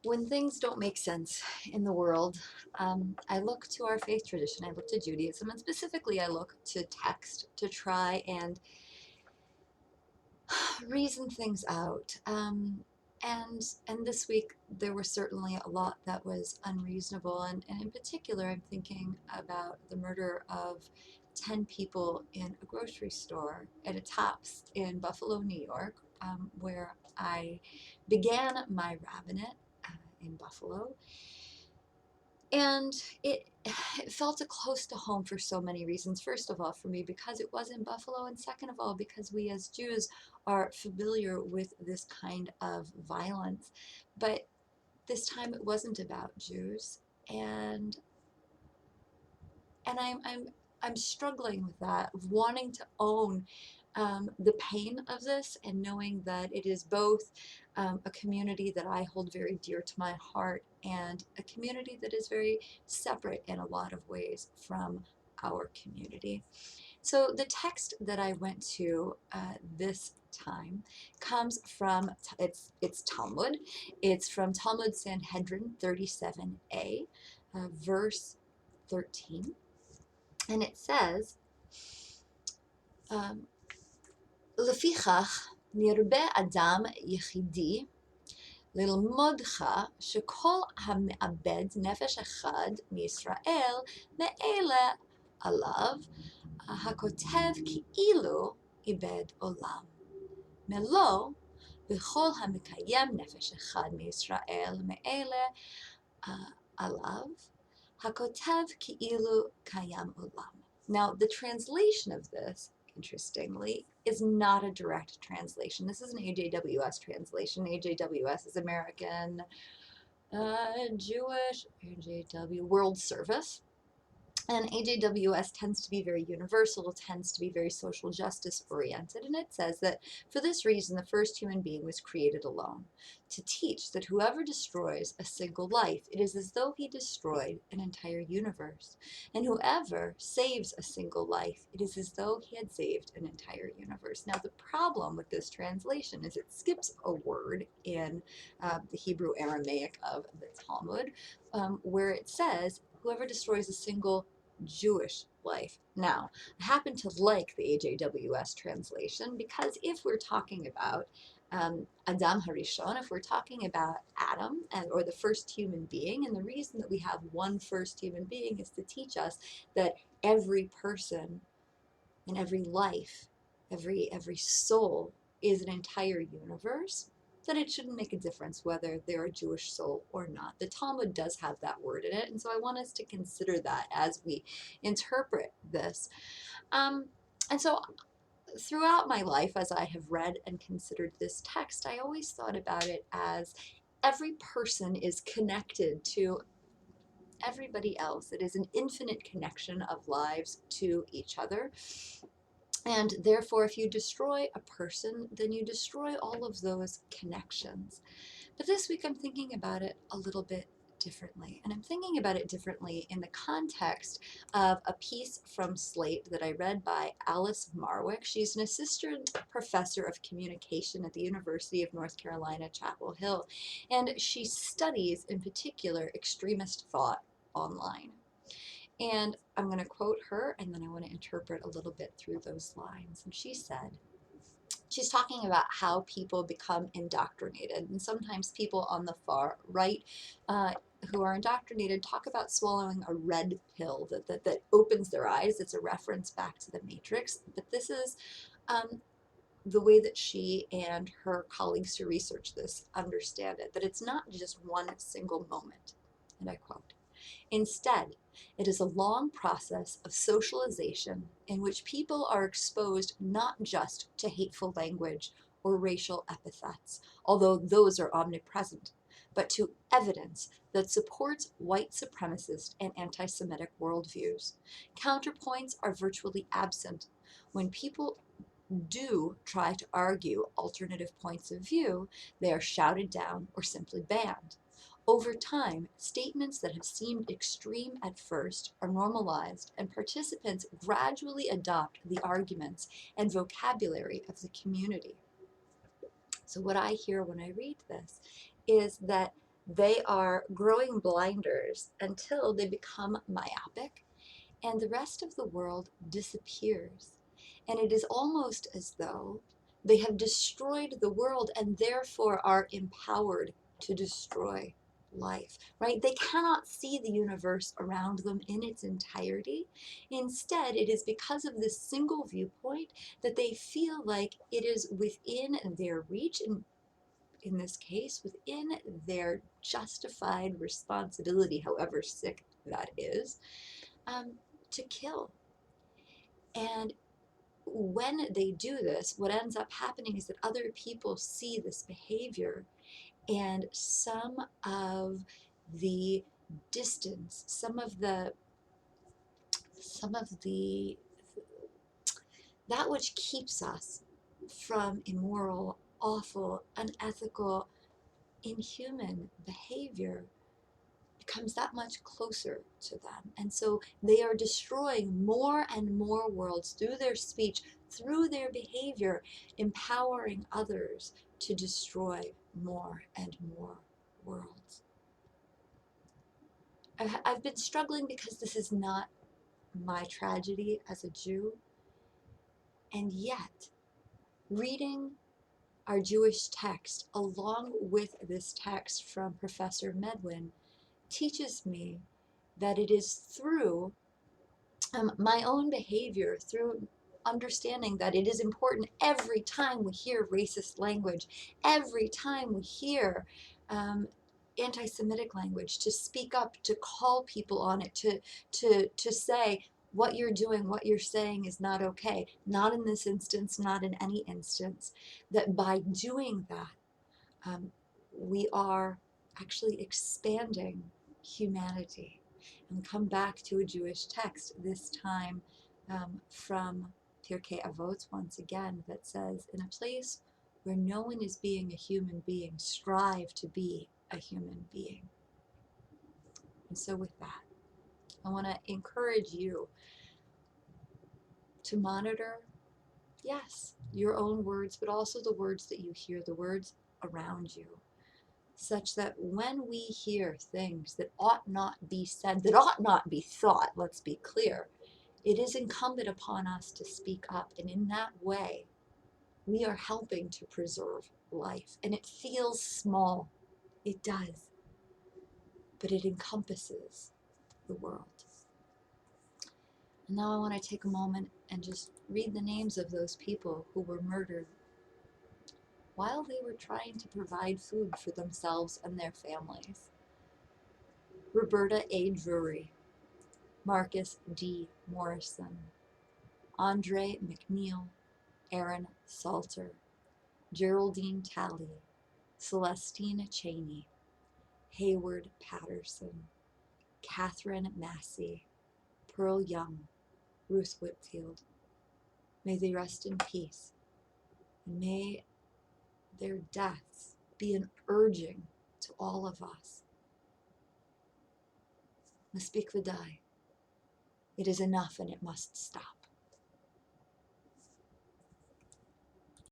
When things don't make sense in the world, I look to our faith tradition. I look to Judaism, and specifically, I look to text to try and reason things out. And this week, there was certainly a lot that was unreasonable. And in particular, I'm thinking about the murder of 10 people in a grocery store at a Tops in Buffalo, New York, where I began my rabbinate in Buffalo. And it felt close to home for so many reasons. First of all, for me, because it was in Buffalo, and second of all, because we as Jews are familiar with this kind of violence. But this time it wasn't about Jews, and and I'm struggling with that, of wanting to own the pain of this, and knowing that it is both a community that I hold very dear to my heart, and a community that is very separate in a lot of ways from our community. So the text that I went to this time comes from it's Talmud. It's from Talmud Sanhedrin 37a, verse 13, and it says, um, לפיכך נרבה אדם יחידי ללמודך שכל המאבד נפש אחד מישראל מאלה עליו הכותב כאילו איבד עולם. מלוא וכל המקיים נפש אחד מישראל מאלה עליו הכותב כאילו קיים עולם. Now, the translation of this, interestingly, is not a direct translation. This is an AJWS translation. AJWS is American Jewish AJW World Service. And AJWS tends to be very universal, tends to be very social justice oriented, and it says that for this reason the first human being was created alone, to teach that whoever destroys a single life, it is as though he destroyed an entire universe, and whoever saves a single life, it is as though he had saved an entire universe. Now, the problem with this translation is it skips a word in the Hebrew Aramaic of the Talmud, where it says, whoever destroys a single Jewish life. Now, I happen to like the AJWS translation, because if we're talking about Adam Harishon, if we're talking about Adam, or the first human being, and the reason that we have one first human being is to teach us that every person and every life, every soul is an entire universe, that it shouldn't make a difference whether they're a Jewish soul or not. The Talmud does have that word in it, and so I want us to consider that as we interpret this. And so throughout my life, as I have read and considered this text, I always thought about it as every person is connected to everybody else. It is an infinite connection of lives to each other. And therefore, if you destroy a person, then you destroy all of those connections. But this week, I'm thinking about it a little bit differently. And I'm thinking about it differently in the context of a piece from Slate that I read by Alice Marwick. She's an assistant professor of communication at the University of North Carolina, Chapel Hill. And she studies, in particular, extremist thought online. And I'm going to quote her, and then I want to interpret a little bit through those lines. And she said, she's talking about how people become indoctrinated. And sometimes people on the far right who are indoctrinated talk about swallowing a red pill that opens their eyes. It's a reference back to the Matrix. But this is the way that she and her colleagues who research this understand it, that it's not just one single moment. And I quote, instead, it is a long process of socialization in which people are exposed not just to hateful language or racial epithets, although those are omnipresent, but to evidence that supports white supremacist and anti-Semitic worldviews. Counterpoints are virtually absent. When people do try to argue alternative points of view, they are shouted down or simply banned. Over time, statements that have seemed extreme at first are normalized, and participants gradually adopt the arguments and vocabulary of the community. So what I hear when I read this is that they are growing blinders until they become myopic and the rest of the world disappears. And it is almost as though they have destroyed the world and therefore are empowered to destroy life, right? They cannot see the universe around them in its entirety. Instead, it is because of this single viewpoint that they feel like it is within their reach, and in this case, within their justified responsibility, however sick that is, um, to kill. And when they do this, what ends up happening is that other people see this behavior, and some of the distance, some of the that which keeps us from immoral, awful, unethical, inhuman behavior becomes that much closer to them. And so they are destroying more and more worlds through their speech, through their behavior, empowering others to destroy more and more worlds. I've been struggling because this is not my tragedy as a Jew, and yet reading our Jewish text along with this text from Professor Medwin teaches me that it is through my own behavior, through understanding that it is important every time we hear racist language, every time we hear anti-Semitic language, to speak up, to call people on it, to say what you're doing, what you're saying is not okay. Not in this instance, not in any instance. That by doing that, we are actually expanding humanity. And come back to a Jewish text, this time from Pirkei Avot once again, that says, in a place where no one is being a human being, strive to be a human being. And so with that, I want to encourage you to monitor, yes, your own words, but also the words that you hear, the words around you, such that when we hear things that ought not be said, that ought not be thought, let's be clear, it is incumbent upon us to speak up. And in that way, we are helping to preserve life. And it feels small. It does. But it encompasses the world. And now I want to take a moment and just read the names of those people who were murdered while they were trying to provide food for themselves and their families. Roberta A. Drury, Marcus D. Morrison, Andre McNeil, Aaron Salter, Geraldine Talley, Celestine Cheney, Hayward Patterson, Catherine Massey, Pearl Young, Ruth Whitfield. May they rest in peace, and may their deaths be an urging to all of us. Maspeak V'dai. It is enough and it must stop.